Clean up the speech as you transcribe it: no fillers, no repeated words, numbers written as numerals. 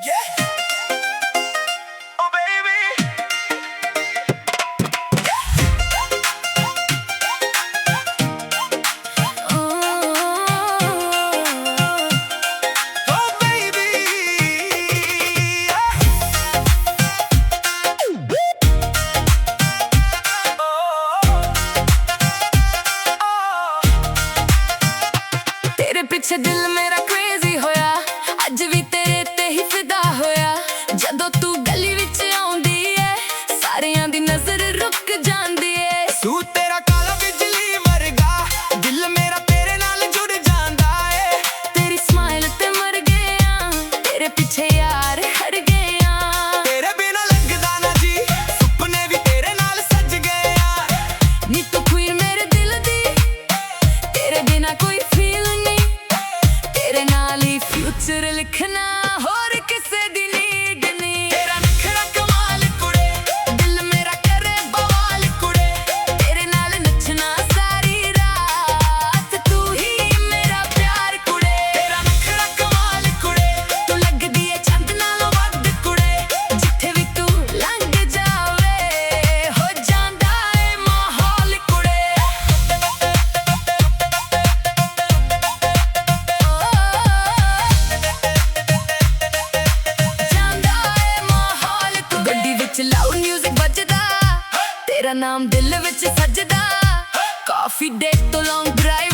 Yeah. Oh baby. Oh baby. तेरे पीछे दिल मेरा क्रेजी होया, अज भी तेरे ते ही फिदा होया। जदों तू गली विच आउंदी है, सारियां दी नजर रुक जांदी है। तू तेरा काला बिजली वर्गा, दिल मेरा तेरे नाल जुड़ जांदा है। तेरी स्माइल ते मर गया, तेरे पीछे यार हर गया। तेरे बिना लगदा ना जी, सुपने भी तेरे नाल सज गए यार। नी तू क्वीन मेरे दिल दी, तेरे बिना कोई फील नहीं। तेरे नाल ही फ्यूचर लिखना, होर किसे दी नीड नहीं। तेरा नखरा कमाल कुड़े, दिल मेरा करे बवाल कुड़े। तेरे नाल नचना सारी रात, तू ही मेरा प्यार कुड़े। तेरा नखरा कमाल कुड़े, तू लगदी है चंद नालों वध कुड़े। जिथे भी तू लंघ जावे, हो जांदा है माहौल कुड़े। जांदा है माहौल कुड़े। गड्डी विच लाउड म्यूजिक बजदा, तेरा नाम दिल विच सजदा। काफी डेट तो लॉन्ग ड्राइव